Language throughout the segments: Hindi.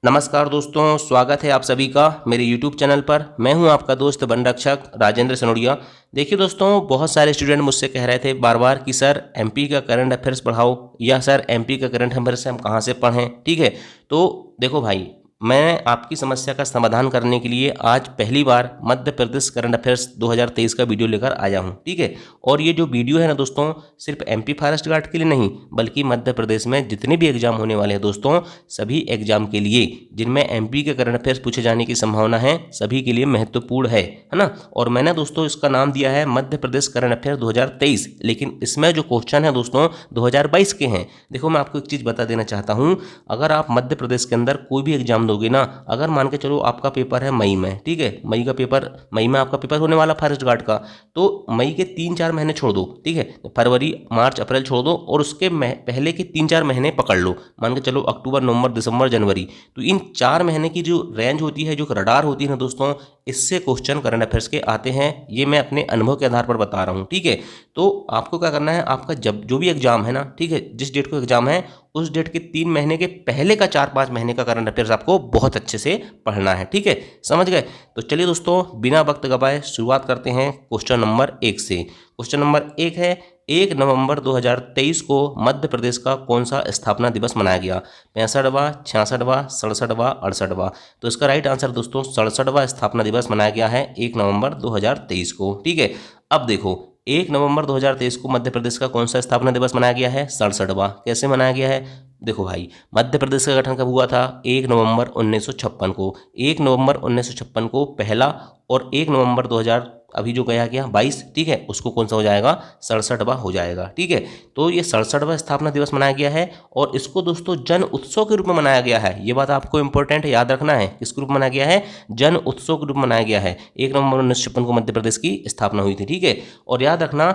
नमस्कार दोस्तों, स्वागत है आप सभी का मेरे YouTube चैनल पर। मैं हूं आपका दोस्त वन रक्षक राजेंद्र सनोडिया। देखिए दोस्तों, बहुत सारे स्टूडेंट मुझसे कह रहे थे बार बार कि सर एमपी का करंट अफेयर्स पढ़ाओ या सर एमपी का करंट अफेयर्स हम कहां से पढ़ें। ठीक है, तो देखो भाई, मैं आपकी समस्या का समाधान करने के लिए आज पहली बार मध्य प्रदेश करंट अफेयर्स 2023 का वीडियो लेकर आया हूं। ठीक है, और ये जो वीडियो है ना दोस्तों, सिर्फ एमपी फॉरेस्ट गार्ड के लिए नहीं बल्कि मध्य प्रदेश में जितने भी एग्जाम होने वाले हैं दोस्तों, सभी एग्जाम के लिए जिनमें एमपी के करंट अफेयर्स पूछे जाने की संभावना है, सभी के लिए महत्वपूर्ण है ना। और मैंने दोस्तों इसका नाम दिया है मध्य प्रदेश करंट अफेयर 2023, लेकिन इसमें जो क्वेश्चन है दोस्तों 2022 के हैं। देखो, मैं आपको एक चीज़ बता देना चाहता हूँ, अगर आप मध्य प्रदेश के अंदर कोई भी एग्जाम दोगे ना, अगर मान के चलो आपका पेपर है मई में, ठीक है, मई में आपका पेपर होने वाला फॉरेस्ट गार्ड का, तो मई के 3-4 महीने छोड़ दो। ठीक है, फरवरी मार्च अप्रैल छोड़ दो और उसके पहले के 3-4 महीने पकड़ लो। मान के चलो अक्टूबर नवंबर दिसंबर जनवरी, तो इन 4 महीने की जो रेंज होती है, जो रडार होती है ना दोस्तों, इससे क्वेश्चन करंट अफेयर्स के आते हैं। ये मैं अपने अनुभव के आधार पर बता रहा हूँ। ठीक है, तो आपको क्या करना है, आपका जब जो भी एग्जाम है ना, ठीक है, जिस डेट को एग्जाम है उस डेट के 3 महीने के पहले का 4-5 महीने का करंट अफेयर्स आपको बहुत अच्छे से पढ़ना है। ठीक है, समझ गए। तो चलिए दोस्तों, बिना वक्त गवाए शुरुआत करते हैं क्वेश्चन नंबर 1 से। क्वेश्चन नंबर 1 है, 1 नवंबर 2023 को मध्य प्रदेश का कौन सा स्थापना दिवस मनाया गया? 65वां, 66वां, 67वां, 68वां? तो इसका राइट आंसर दोस्तों 67वां स्थापना दिवस मनाया गया है 1 नवंबर 2023 को। ठीक है, अब देखो 1 नवंबर 2023 को मध्य प्रदेश का कौन सा स्थापना दिवस मनाया गया है? 67वां। कैसे मनाया गया है? देखो भाई, मध्य प्रदेश का गठन कब हुआ था? 1 नवंबर 1956 को। 1 नवंबर 1956 को पहला, और 1 नवंबर 2000 अभी जो गया 22, ठीक है, उसको कौन सा हो जाएगा? 67वां हो जाएगा। ठीक है, तो ये 67वां स्थापना दिवस मनाया गया है और इसको दोस्तों जन उत्सव के रूप में मनाया गया है। ये बात आपको इंपॉर्टेंट है, याद रखना है। किसके रूप में मनाया गया है? जन उत्सव के रूप में मनाया गया है। 1 नवंबर 1956 को मध्य प्रदेश की स्थापना हुई थी। ठीक है, और याद रखना,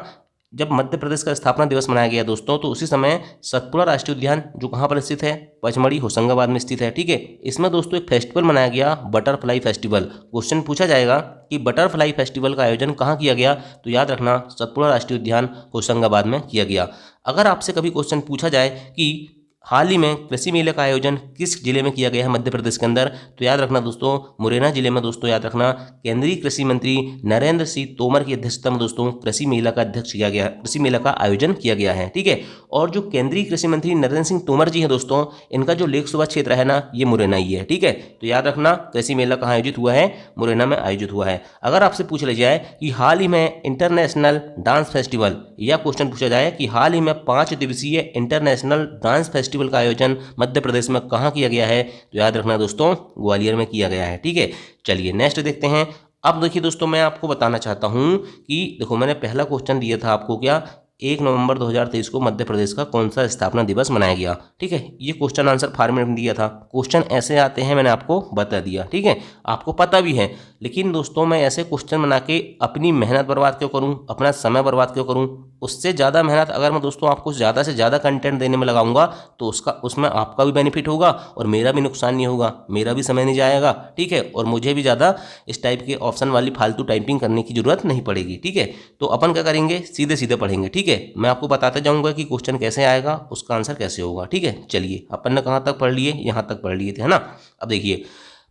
जब मध्य प्रदेश का स्थापना दिवस मनाया गया दोस्तों, तो उसी समय सतपुड़ा राष्ट्रीय उद्यान जो कहाँ पर स्थित है? पचमढ़ी होशंगाबाद में स्थित है। ठीक है, इसमें दोस्तों एक फेस्टिवल मनाया गया, बटरफ्लाई फेस्टिवल। क्वेश्चन पूछा जाएगा कि बटरफ्लाई फेस्टिवल का आयोजन कहाँ किया गया? तो याद रखना सतपुड़ा राष्ट्रीय उद्यान होशंगाबाद में किया गया। अगर आपसे कभी क्वेश्चन पूछा जाए कि हाल ही में कृषि मेले का आयोजन किस जिले में किया गया है मध्य प्रदेश के अंदर, तो याद रखना दोस्तों मुरैना जिले में। दोस्तों याद रखना, केंद्रीय कृषि मंत्री नरेंद्र सिंह तोमर की अध्यक्षता में दोस्तों कृषि मेला का कृषि मेला का आयोजन किया गया है। ठीक है, और जो केंद्रीय कृषि मंत्री नरेंद्र सिंह तोमर जी हैं दोस्तों, इनका जो लोकसभा क्षेत्र है ना, ये मुरैना ही है। ठीक है, तो याद रखना कृषि मेला कहाँ आयोजित हुआ है? मुरैना में आयोजित हुआ है। अगर आपसे पूछ लिया जाए कि हाल ही में इंटरनेशनल डांस फेस्टिवल, या क्वेश्चन पूछा जाए कि हाल ही में 5 दिवसीय इंटरनेशनल डांस फेस्टिवल का आयोजन मध्य प्रदेश में कहां किया गया है? तो याद रखना दोस्तों ग्वालियर में किया गया है। ठीक है, चलिए नेक्स्ट देखते हैं। अब देखिए दोस्तों, मैं आपको बताना चाहता हूं कि देखो, मैंने पहला क्वेश्चन दिया था आपको, क्या 1 नवंबर 2023 को मध्य प्रदेश का कौन सा स्थापना दिवस मनाया गया? ठीक है, ये क्वेश्चन आंसर फॉर्मेट में दिया था। क्वेश्चन ऐसे आते हैं, मैंने आपको बता दिया। ठीक है, आपको पता भी है, लेकिन दोस्तों मैं ऐसे क्वेश्चन बना के अपनी मेहनत बर्बाद क्यों करूं, अपना समय बर्बाद क्यों करूं? उससे ज़्यादा मेहनत अगर मैं दोस्तों आपको ज़्यादा से ज़्यादा कंटेंट देने में लगाऊंगा, तो उसमें आपका भी बेनिफिट होगा और मेरा भी नुकसान नहीं होगा, मेरा भी समय नहीं जाएगा। ठीक है, और मुझे भी ज़्यादा इस टाइप के ऑप्शन वाली फालतू टाइपिंग करने की जरूरत नहीं पड़ेगी। ठीक है, तो अपन क्या करेंगे, सीधे सीधे पढ़ेंगे। ठीक है, मैं आपको बताते जाऊंगा कि क्वेश्चन कैसे आएगा, उसका आंसर कैसे होगा। ठीक है, चलिए, अपन ने कहाँ तक पढ़ लिए? यहाँ तक पढ़ लिए थे, है ना। अब देखिए,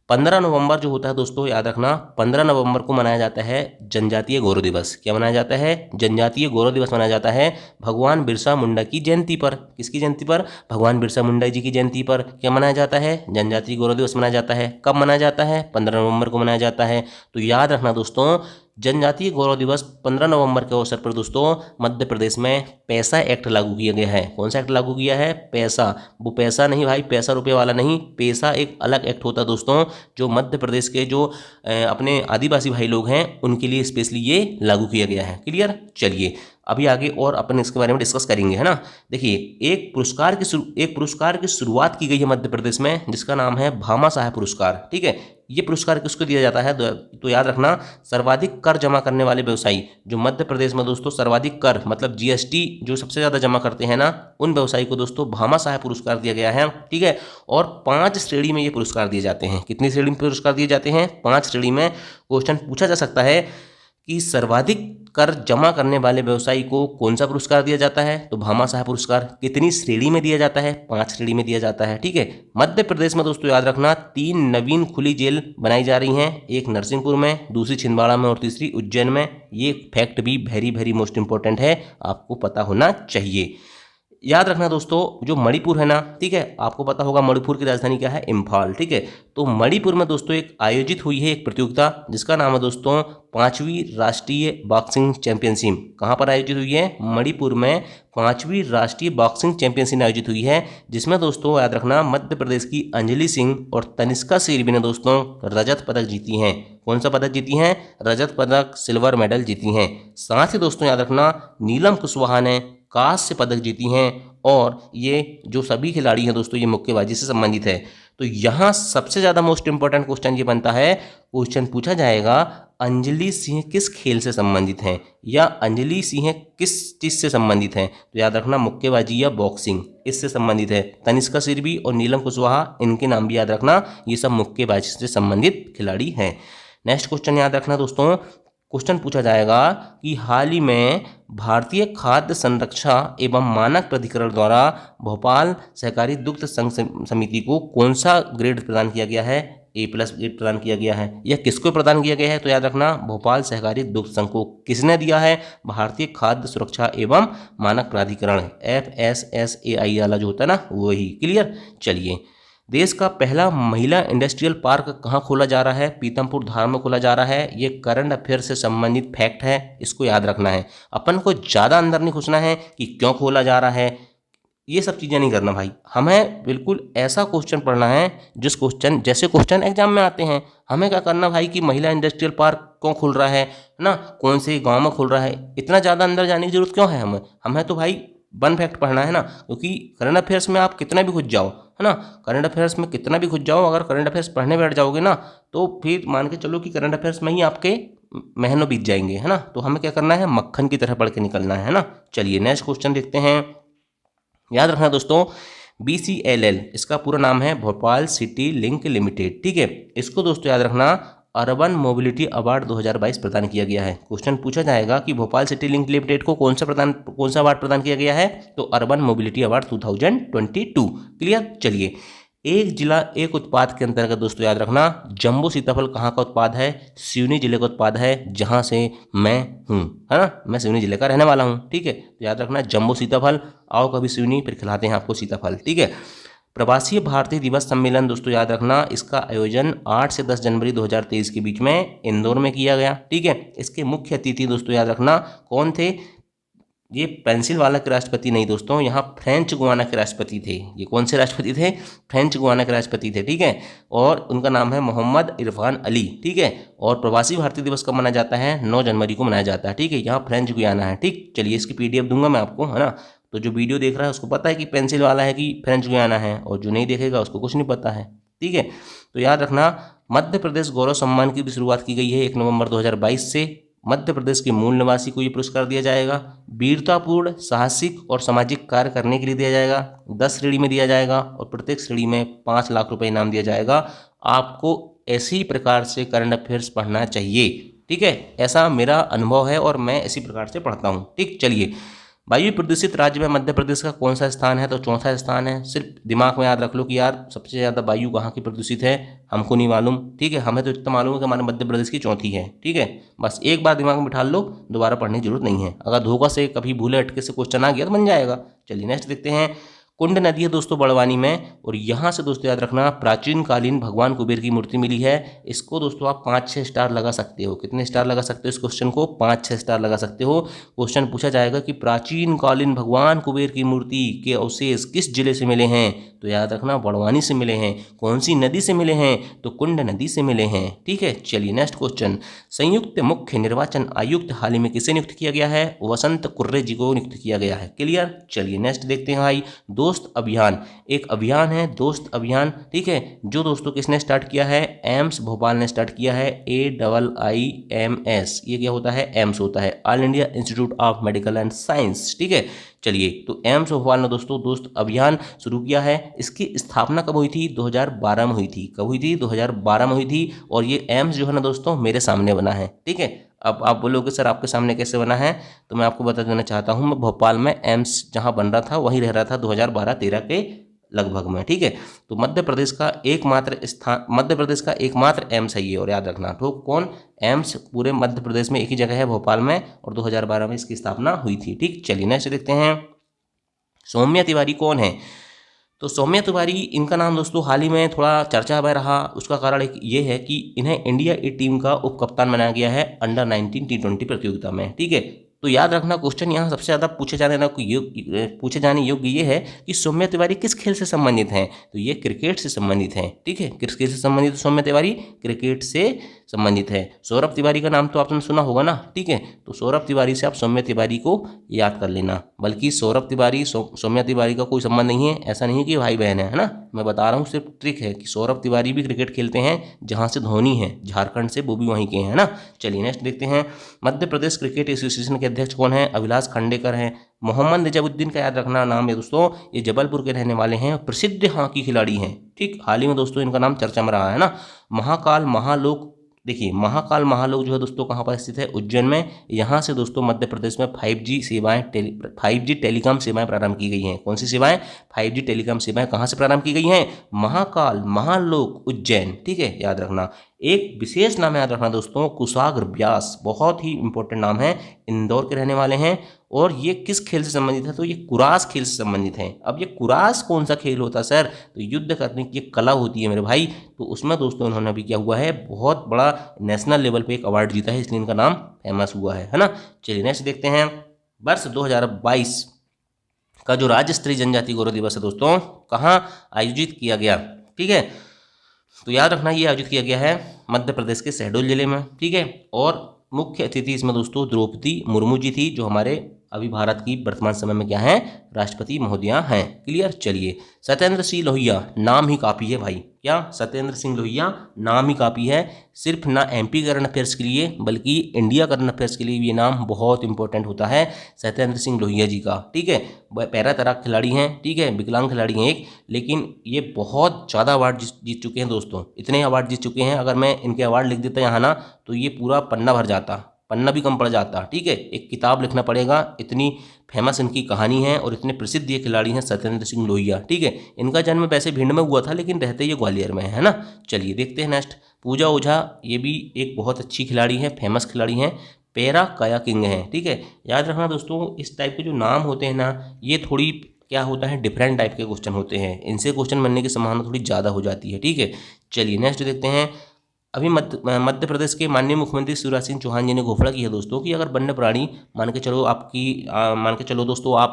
15 नवंबर जो होता है दोस्तों, याद रखना 15 नवंबर को मनाया जाता है जनजातीय गौरव दिवस। क्या मनाया जाता है? जनजातीय गौरव दिवस मनाया जाता है भगवान बिरसा मुंडा की जयंती पर। किसकी जयंती पर? भगवान बिरसा मुंडा जी की जयंती पर क्या मनाया जाता है? जनजातीय गौरव दिवस मनाया जाता है। कब मनाया जाता है? 15 नवंबर को मनाया जाता है। तो याद रखना दोस्तों, जनजातीय गौरव दिवस 15 नवंबर के अवसर पर दोस्तों मध्य प्रदेश में पैसा एक्ट लागू किया गया है। कौन सा एक्ट लागू किया है? पैसा। वो पैसा नहीं भाई, पैसा रुपये वाला नहीं, पैसा एक अलग एक्ट होता है दोस्तों, जो मध्य प्रदेश के जो अपने आदिवासी भाई लोग हैं उनके लिए स्पेशली ये लागू किया गया है। क्लियर? चलिए, अभी आगे और अपन इसके बारे में डिस्कस करेंगे, है ना। देखिए, एक पुरस्कार की शुरुआत की गई है मध्य प्रदेश में, जिसका नाम है भामा साहेब पुरस्कार। ठीक है, ये पुरस्कार किसको दिया जाता है? तो याद रखना, सर्वाधिक कर जमा करने वाले व्यवसायी, जो मध्य प्रदेश में दोस्तों सर्वाधिक कर मतलब जीएसटी जो सबसे ज़्यादा जमा करते हैं ना, उन व्यवसायी को दोस्तों भामा साहेब पुरस्कार दिया गया है। ठीक है, और 5 श्रेणी में ये पुरस्कार दिए जाते हैं। कितनी श्रेणी में पुरस्कार दिए जाते हैं? 5 श्रेणी में। क्वेश्चन पूछा जा सकता है कि सर्वाधिक कर जमा करने वाले व्यवसायी को कौन सा पुरस्कार दिया जाता है? तो भामाशाह पुरस्कार। कितनी श्रेणी में दिया जाता है? 5 श्रेणी में दिया जाता है। ठीक है। मध्य प्रदेश में दोस्तों याद रखना 3 नवीन खुली जेल बनाई जा रही हैं, एक नरसिंहपुर में, दूसरी छिंदवाड़ा में और तीसरी उज्जैन में। ये फैक्ट भी वेरी वेरी मोस्ट इंपॉर्टेंट है, आपको पता होना चाहिए। याद रखना दोस्तों, जो मणिपुर है ना, ठीक है, आपको पता होगा मणिपुर की राजधानी क्या है? इम्फाल। ठीक है। तो मणिपुर में दोस्तों एक आयोजित हुई है एक प्रतियोगिता जिसका नाम है दोस्तों 5वीं राष्ट्रीय बॉक्सिंग चैंपियनशिप। कहाँ पर आयोजित हुई है? मणिपुर में 5वीं राष्ट्रीय बॉक्सिंग चैंपियनशिप आयोजित हुई है, जिसमें दोस्तों याद रखना मध्य प्रदेश की अंजलि सिंह और तनिष्का शेरवी ने दोस्तों रजत पदक जीती हैं। कौन सा पदक जीती हैं? रजत पदक, सिल्वर मेडल जीती हैं। साथ ही दोस्तों याद रखना नीलम कुशवाहा ने कांस्य पदक जीती हैं, और ये जो सभी खिलाड़ी हैं दोस्तों ये मुक्केबाजी से संबंधित है। तो यहाँ सबसे ज़्यादा मोस्ट इंपॉर्टेंट क्वेश्चन ये बनता है, क्वेश्चन पूछा जाएगा अंजलि सिंह किस खेल से संबंधित हैं, या अंजलि सिंह किस चीज़ से संबंधित हैं? तो याद रखना मुक्केबाजी या बॉक्सिंग इससे संबंधित है। तनिष्का शेरवी और नीलम कुशवाहा, इनके नाम भी याद रखना, ये सब मुक्केबाजी से संबंधित खिलाड़ी हैं। नेक्स्ट क्वेश्चन याद रखना दोस्तों, क्वेश्चन पूछा जाएगा कि हाल ही में भारतीय खाद्य संरक्षा एवं मानक प्राधिकरण द्वारा भोपाल सहकारी दुग्ध संघ समिति को कौन सा ग्रेड प्रदान किया गया है? A+ ग्रेड प्रदान किया गया है। यह किसको प्रदान किया गया है? तो याद रखना भोपाल सहकारी दुग्ध संघ को। किसने दिया है? भारतीय खाद्य सुरक्षा एवं मानक प्राधिकरण, FSSAI वाला जो होता है ना, वही। क्लियर। चलिए, देश का पहला महिला इंडस्ट्रियल पार्क कहाँ खोला जा रहा है? पीतमपुर धार में खोला जा रहा है। ये करंट अफेयर से संबंधित फैक्ट है, इसको याद रखना है। अपन को ज़्यादा अंदर नहीं घुसना है कि क्यों खोला जा रहा है, ये सब चीज़ें नहीं करना भाई। हमें बिल्कुल ऐसा क्वेश्चन पढ़ना है जिस क्वेश्चन, जैसे क्वेश्चन एग्जाम में आते हैं, हमें क्या करना भाई कि महिला इंडस्ट्रियल पार्क क्यों खुल रहा है ना, कौन से गाँव में खुल रहा है, इतना ज़्यादा अंदर जाने की जरूरत क्यों है हमें तो भाई वन फैक्ट पढ़ना है ना। क्योंकि करंट अफेयर्स में आप कितना भी घुस जाओ, है ना, करंट अफेयर्स में कितना भी घुस जाओ, अगर करंट अफेयर्स पढ़ने बैठ जाओगे ना, तो फिर मान के चलो कि करंट अफेयर्स में ही आपके महीनों बीत जाएंगे, है ना। तो हमें क्या करना है? मक्खन की तरह पढ़ के निकलना है ना। चलिए नेक्स्ट क्वेश्चन देखते हैं। याद रखना दोस्तों, BCLL इसका पूरा नाम है भोपाल सिटी लिंक लिमिटेड। ठीक है। इसको दोस्तों याद रखना अर्बन मोबिलिटी अवार्ड 2022 प्रदान किया गया है। क्वेश्चन पूछा जाएगा कि भोपाल सिटी लिंक लिमिटेड को कौन सा अवार्ड प्रदान किया गया है? तो अर्बन मोबिलिटी अवार्ड 2022। क्लियर। चलिए, एक जिला एक उत्पाद के अंतर्गत दोस्तों याद रखना जम्बो सीताफल कहाँ का उत्पाद है? सिवनी जिले का उत्पाद है, जहाँ से मैं हूँ, है ना, मैं सिवनी जिले का रहने वाला हूँ। ठीक है। तो याद रखना जम्बो सीताफल। आओ कभी सिवनी, फिर खिलाते हैं आपको सीताफल। ठीक है। प्रवासी भारतीय दिवस सम्मेलन दोस्तों याद रखना, इसका आयोजन 8 से 10 जनवरी 2023 के बीच में इंदौर में किया गया। ठीक है। इसके मुख्य अतिथि दोस्तों याद रखना कौन थे? ये पेंसिलवाला के राष्ट्रपति नहीं दोस्तों, यहाँ फ्रेंच गुयाना के राष्ट्रपति थे। ये कौन से राष्ट्रपति थे? फ्रेंच गुयाना के राष्ट्रपति थे। ठीक है। और उनका नाम है मोहम्मद इरफान अली। ठीक है। और प्रवासी भारतीय दिवस कब मनाया जाता है? 9 जनवरी को मनाया जाता है। ठीक है। यहाँ फ्रेंच गुयाना है। ठीक। चलिए, इसकी PDF दूंगा मैं आपको, है ना। तो जो वीडियो देख रहा है उसको पता है कि पेंसिल वाला है कि फ्रेंच गुयाना है, और जो नहीं देखेगा उसको कुछ नहीं पता है। ठीक है। तो याद रखना मध्य प्रदेश गौरव सम्मान की भी शुरुआत की गई है 1 नवंबर 2022 से। मध्य प्रदेश के मूल निवासी को ये पुरस्कार दिया जाएगा। वीरतापूर्ण, साहसिक और सामाजिक कार्य करने के लिए दिया जाएगा। 10 श्रेणी में दिया जाएगा, और प्रत्येक श्रेणी में 5 लाख रुपए इनाम दिया जाएगा। आपको ऐसी प्रकार से करंट अफेयर्स पढ़ना चाहिए। ठीक है। ऐसा मेरा अनुभव है और मैं इसी प्रकार से पढ़ता हूँ। ठीक। चलिए, वायु प्रदूषित राज्य में मध्य प्रदेश का कौन सा स्थान है? तो चौथा स्थान है। सिर्फ दिमाग में याद रख लो कि यार सबसे ज़्यादा वायु कहाँ की प्रदूषित है, हमको नहीं मालूम। ठीक है। हमें तो इतना मालूम है कि हमारे मध्य प्रदेश की चौथी है। ठीक है। बस एक बार दिमाग में बिठा लो, दोबारा पढ़ने की जरूरत नहीं है। अगर धोखा से कभी भूले अटके से क्वेश्चन आ गया तो बन जाएगा। चलिए नेक्स्ट देखते हैं। कुंड नदी है दोस्तों बड़वानी में, और यहाँ से दोस्तों याद रखना प्राचीन कालीन भगवान कुबेर की मूर्ति मिली है। इसको दोस्तों आप 5-6 स्टार लगा सकते हो। कितने स्टार लगा सकते हो इस क्वेश्चन को? 5-6 स्टार लगा सकते हो। क्वेश्चन पूछा जाएगा कि प्राचीन कालीन भगवान कुबेर की मूर्ति के अवशेष किस जिले से मिले हैं? तो याद रखना बड़वानी से मिले हैं। कौन सी नदी से मिले हैं? तो कुंड नदी से मिले हैं। ठीक है। चलिए नेक्स्ट क्वेश्चन। संयुक्त मुख्य निर्वाचन आयुक्त हाल ही में किसे नियुक्त किया गया है? वसंत कुर्रे जी को नियुक्त किया गया है। क्लियर। चलिए नेक्स्ट देखते हैं भाई। दोस्त अभियान, एक अभियान है दोस्त अभियान। ठीक है। जो दोस्तों किसने स्टार्ट किया है? एम्स भोपाल ने स्टार्ट किया है। AIIMS, ये क्या होता है? एम्स होता है, all India institute of medical and science. ठीक है। चलिए, तो एम्स भोपाल ने दोस्तों दोस्त अभियान शुरू किया है। इसकी स्थापना कब हुई थी? 2012 में हुई थी। कब हुई थी? 2012 में हुई थी। और ये एम्स जो है ना दोस्तों मेरे सामने बना है। ठीक है। अब आप बोलोगे सर आपके सामने कैसे बना है, तो मैं आपको बता देना चाहता हूँ, मैं भोपाल में एम्स जहाँ बन रहा था वहीं रह रहा था 2012-13 के लगभग में, ठीक है। तो मध्य प्रदेश का एकमात्र एम्स है ये, और याद रखना। तो कौन? एम्स पूरे मध्य प्रदेश में एक ही जगह है, भोपाल में, और 2012 में इसकी स्थापना हुई थी, ठीक। चलिए नेक्स्ट देखते हैं, सौम्या तिवारी कौन है? तो सौम्या तिवारी, इनका नाम दोस्तों हाल ही में थोड़ा चर्चा में रहा। उसका कारण एक ये है कि इन्हें इंडिया ए टीम का उप कप्तान बनाया गया है अंडर 19 T20 प्रतियोगिता में, ठीक है। तो याद रखना, क्वेश्चन यहाँ सबसे ज़्यादा पूछे जाने योग्य ये है कि सौम्या तिवारी किस खेल से संबंधित हैं? तो ये क्रिकेट से संबंधित हैं, ठीक है। किस खेल से संबंधित? सौम्या तिवारी क्रिकेट से संबंधित है। सौरभ तिवारी का नाम तो आपने सुना होगा ना, ठीक है। तो सौरभ तिवारी से आप सौम्या तिवारी को याद कर लेना। बल्कि सौरभ तिवारी सौम्या तिवारी का कोई संबंध नहीं है, ऐसा नहीं है कि भाई बहन है ना। मैं बता रहा हूँ, सिर्फ ट्रिक है कि सौरभ तिवारी भी क्रिकेट खेलते हैं जहाँ से धोनी है, झारखंड से, वो भी वहीं के हैं ना। चलिए नेक्स्ट देखते हैं, मध्य प्रदेश क्रिकेट एसोसिएशन के अध्यक्ष कौन है? अभिलाष खांडेकर हैं। मोहम्मद निजामुद्दीन का याद रखना नाम है दोस्तों, ये जबलपुर के रहने वाले हैं, प्रसिद्ध हॉकी खिलाड़ी हैं, ठीक। हाल ही में दोस्तों इनका नाम चर्चा में रहा है ना। महाकाल महालोक, देखिए महाकाल महालोक जो है दोस्तों कहाँ पर स्थित है? उज्जैन में। यहाँ से दोस्तों मध्य प्रदेश में 5G टेलीकॉम सेवाएं प्रारंभ की गई हैं। कौन सी सेवाएं? 5G टेलीकॉम सेवाएं कहाँ से प्रारंभ की गई हैं? महाकाल महालोक उज्जैन, ठीक है, याद रखना। एक विशेष नाम याद रखना दोस्तों, कुशाग्र व्यास, बहुत ही इंपॉर्टेंट नाम है, इंदौर के रहने वाले हैं। और ये किस खेल से संबंधित है? तो ये कुरास खेल से संबंधित है। अब ये कुरास कौन सा खेल होता है सर? तो युद्ध करने की एक कला होती है मेरे भाई। तो उसमें दोस्तों इन्होंने अभी क्या हुआ है, बहुत बड़ा नेशनल लेवल पे एक अवार्ड जीता है, इसलिए इनका नाम फेमस हुआ है ना। चलिए नेक्स्ट देखते हैं, वर्ष 2022 का जो राज्य स्तरीय जनजाति गौरव दिवस है दोस्तों, कहाँ आयोजित किया गया? ठीक है, तो याद रखना ये आयोजित किया गया है मध्य प्रदेश के शहडोल जिले में, ठीक है। और मुख्य अतिथि इसमें दोस्तों द्रौपदी मुर्मू जी थी, जो हमारे अभी भारत की वर्तमान समय में क्या है, राष्ट्रपति महोदया हैं। क्लियर। चलिए, सत्येंद्र सिंह लोहिया नाम ही काफ़ी है भाई। क्या? सत्येंद्र सिंह लोहिया नाम ही काफ़ी है। सिर्फ ना एमपी करंट अफेयर्स के लिए बल्कि इंडिया करंट अफेयर्स के लिए भी ये नाम बहुत इंपॉर्टेंट होता है, सत्येंद्र सिंह लोहिया जी का, ठीक है। पैरा तैराक खिलाड़ी हैं, ठीक है, विकलांग खिलाड़ी हैं एक, लेकिन ये बहुत ज़्यादा अवार्ड जीत चुके हैं दोस्तों। इतने अवार्ड जीत चुके हैं, अगर मैं इनके अवार्ड लिख देता यहाँ ना तो ये पूरा पन्ना भर जाता, पन्ना भी कम पड़ जाता, ठीक है। एक किताब लिखना पड़ेगा, इतनी फेमस इनकी कहानी है और इतने प्रसिद्ध ये खिलाड़ी हैं सत्येंद्र सिंह लोहिया, ठीक है। इनका जन्म वैसे भिंड में हुआ था, लेकिन रहते ये ग्वालियर में है ना। चलिए देखते हैं नेक्स्ट, पूजा ओझा, ये भी एक बहुत अच्छी खिलाड़ी हैं, फेमस खिलाड़ी हैं, पैरा कायाकिंग हैं, ठीक है। याद रखना दोस्तों, इस टाइप के जो नाम होते हैं ना, ये थोड़ी क्या होता है, डिफरेंट टाइप के क्वेश्चन होते हैं, इनसे क्वेश्चन बनने की संभावना थोड़ी ज़्यादा हो जाती है, ठीक है। चलिए नेक्स्ट देखते हैं, अभी मध्य प्रदेश के माननीय मुख्यमंत्री शिवराज सिंह चौहान जी ने घोषणा की है दोस्तों कि अगर वन्य प्राणी मान के चलो दोस्तों, आप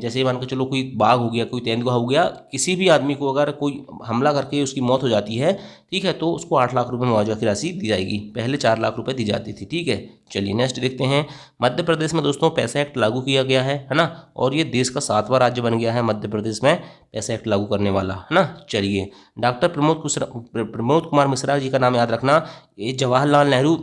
जैसे मान के चलो कोई बाघ हो गया, कोई तेंदुआ हो गया, किसी भी आदमी को अगर कोई हमला करके उसकी मौत हो जाती है, ठीक है, तो उसको 8 लाख रुपए मुआवजा की राशि दी जाएगी। पहले 4 लाख रुपए दी जाती थी, ठीक है। चलिए नेक्स्ट देखते हैं, मध्य प्रदेश में दोस्तों पैसा एक्ट लागू किया गया है ना, और ये देश का 7वां राज्य बन गया है मध्य प्रदेश में पैसा एक्ट लागू करने वाला, है ना। चलिए, डॉक्टर प्रमोद कुमार मिश्रा जी का नाम याद रखना, ये जवाहरलाल नेहरू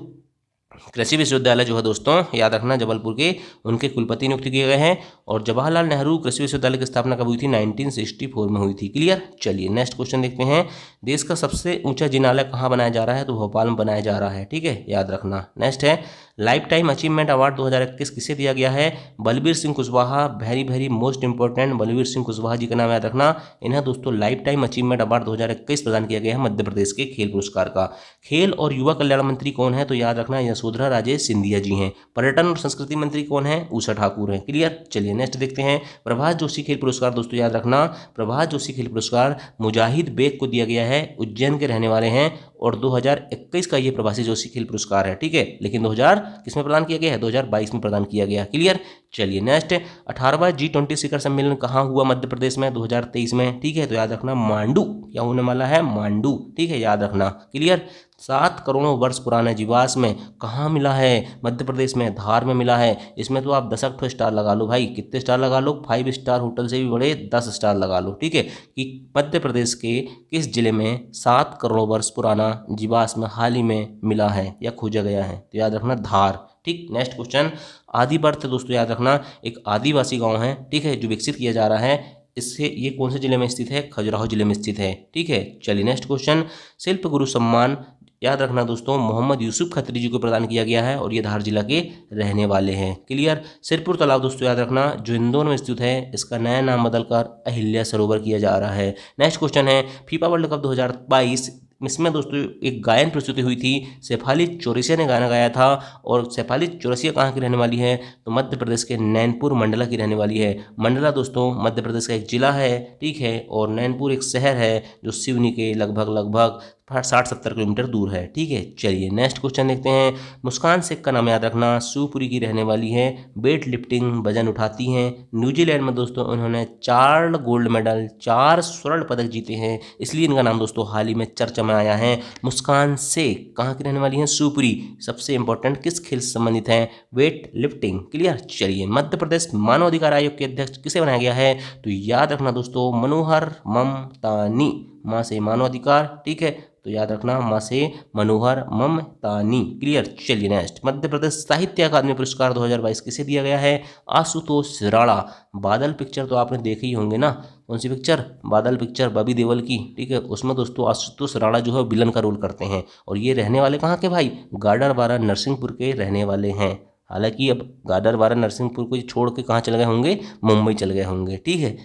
कृषि विश्वविद्यालय जो है दोस्तों, याद रखना, जबलपुर के, उनके कुलपति नियुक्त किए गए हैं। और जवाहरलाल नेहरू कृषि विश्वविद्यालय की स्थापना कब हुई थी? 1964 में हुई थी। क्लियर। चलिए नेक्स्ट क्वेश्चन देखते हैं, देश का सबसे ऊंचा जिनालय कहाँ बनाया जा रहा है? तो भोपाल में बनाया जा रहा है, ठीक है, याद रखना। नेक्स्ट है, लाइफ टाइम अचीवमेंट अवार्ड 2021 किसे दिया गया है? Balbir Singh Kushwaha, very most important, Balbir Singh Kushwaha ji का नाम याद रखना। इन्हें दोस्तों लाइफ टाइम अचीवमेंट अवार्ड 2021 प्रदान किया गया है मध्य प्रदेश के खेल पुरस्कार का। खेल और युवा कल्याण मंत्री कौन है? तो याद रखना, यशोधरा राजे सिंधिया जी हैं। पर्यटन और संस्कृति मंत्री कौन है? उषा ठाकुर हैं। क्लियर। चलिए नेक्स्ट देखते हैं, प्रभाष जोशी खेल पुरस्कार दोस्तों याद रखना, प्रभाष जोशी खेल पुरस्कार मुजाहिद बेग को दिया गया है, उज्जैन के रहने वाले हैं, और 2021 का ये प्रभाष जोशी खेल पुरस्कार है, ठीक है। लेकिन 2000 किसमें प्रदान किया गया है? 2022 में प्रदान किया गया। क्लियर। चलिए नेक्स्ट, 18वां G20 शिखर सम्मेलन कहाँ हुआ? मध्य प्रदेश में 2023 में, ठीक है। तो याद रखना, मांडू, क्या होने वाला है? मांडू, ठीक है, याद रखना। क्लियर। 7 करोड़ वर्ष पुराने जीवाश्म में कहाँ मिला है? मध्य प्रदेश में, धार में मिला है। इसमें तो आप 10 स्टार लगा लो भाई, कितने स्टार लगा लो? 5 स्टार होटल से भी बड़े 10 स्टार लगा लो, ठीक है। कि मध्य प्रदेश के किस जिले में 7 करोड़ वर्ष पुराना जीवाश्म हाल ही में मिला है या खोजा गया है? तो याद रखना, धार, ठीक। नेक्स्ट क्वेश्चन, आदिबर्थ दोस्तों याद रखना, एक आदिवासी गांव है, ठीक है, जो विकसित किया जा रहा है। इससे ये कौन से जिले में स्थित है? खजुराहो जिले में स्थित है, ठीक है। चलिए नेक्स्ट क्वेश्चन, शिल्प गुरु सम्मान याद रखना दोस्तों, मोहम्मद यूसुफ खत्री जी को प्रदान किया गया है और ये धार जिला के रहने वाले हैं। क्लियर। सिरपुर तालाब दोस्तों याद रखना जो इंदौर में स्थित है, इसका नया नाम बदलकर अहिल्या सरोवर किया जा रहा है। नेक्स्ट क्वेश्चन है फीफा वर्ल्ड कप 2022, इसमें दोस्तों एक गायन प्रस्तुति हुई थी, शेफाली चौरसिया ने गाना गाया था। और शेफाली चौरसिया कहाँ की रहने वाली है, तो मध्य प्रदेश के नैनपुर मंडला की रहने वाली है। मंडला दोस्तों मध्य प्रदेश का एक जिला है, ठीक है, और नैनपुर एक शहर है जो सिवनी के लगभग 60-70 किलोमीटर दूर है, ठीक है। चलिए नेक्स्ट क्वेश्चन देखते हैं। मुस्कान शेख का नाम याद रखना, शिवपुरी की रहने वाली है, वेट लिफ्टिंग वजन उठाती हैं। न्यूजीलैंड में दोस्तों उन्होंने 4 गोल्ड मेडल 4 स्वर्ण पदक जीते हैं, इसलिए इनका नाम दोस्तों हाल ही में चर्चा में आया है। मुस्कान शेख कहाँ की रहने वाली हैं, शिवपुरी। सबसे इंपॉर्टेंट किस खेल से संबंधित है, वेट लिफ्टिंग। क्लियर। चलिए मध्य प्रदेश मानव अधिकार आयोग के अध्यक्ष किसे बनाया गया है, तो याद रखना दोस्तों मनोहर ममतानी, माँ से मानवाधिकार, ठीक है, तो याद रखना माँ से मनोहर ममतानी। क्लियर। चलिए नेक्स्ट, मध्य प्रदेश साहित्य अकादमी पुरस्कार 2022 किसे दिया गया है, आशुतोष राणा। बादल पिक्चर तो आपने देखे ही होंगे ना, कौन सी पिक्चर, बादल पिक्चर बॉबी देओल की, ठीक है, उसमें दोस्तों आशुतोष राणा जो है विलन का रोल करते हैं। और ये रहने वाले कहाँ के भाई, गाडरवारा नरसिंहपुर के रहने वाले हैं। हालांकि अब गाडरवारा नरसिंहपुर को छोड़ के कहाँ चले गए होंगे, मुंबई चले गए होंगे, ठीक है।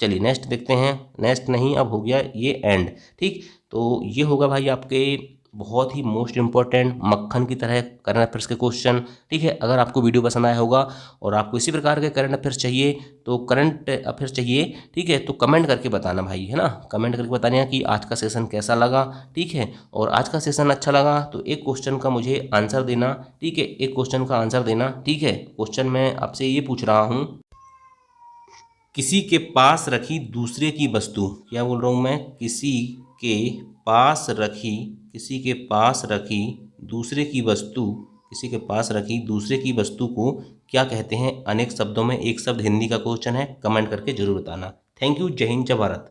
चलिए नेक्स्ट देखते हैं, नेक्स्ट नहीं अब हो गया ये एंड, ठीक। तो ये होगा भाई आपके बहुत ही मोस्ट इंपॉर्टेंट मक्खन की तरह करंट अफेयर्स के क्वेश्चन, ठीक है। अगर आपको वीडियो पसंद आया होगा और आपको इसी प्रकार के करंट अफेयर्स चाहिए, तो करंट अफेयर्स चाहिए, ठीक है, तो कमेंट करके बताना भाई, है ना, कमेंट करके बताना कि आज का सेशन कैसा लगा, ठीक है। और आज का सेशन अच्छा लगा तो एक क्वेश्चन का मुझे आंसर देना, ठीक है, एक क्वेश्चन का आंसर देना, ठीक है। क्वेश्चन मैं आपसे ये पूछ रहा हूँ, किसी के पास रखी दूसरे की वस्तु, क्या बोल रहा हूँ मैं, किसी के पास रखी, किसी के पास रखी दूसरे की वस्तु, किसी के पास रखी दूसरे की वस्तु को क्या कहते हैं, अनेक शब्दों में एक शब्द हिंदी का क्वेश्चन है, कमेंट करके जरूर बताना। Thank you. जय हिंद जय भारत।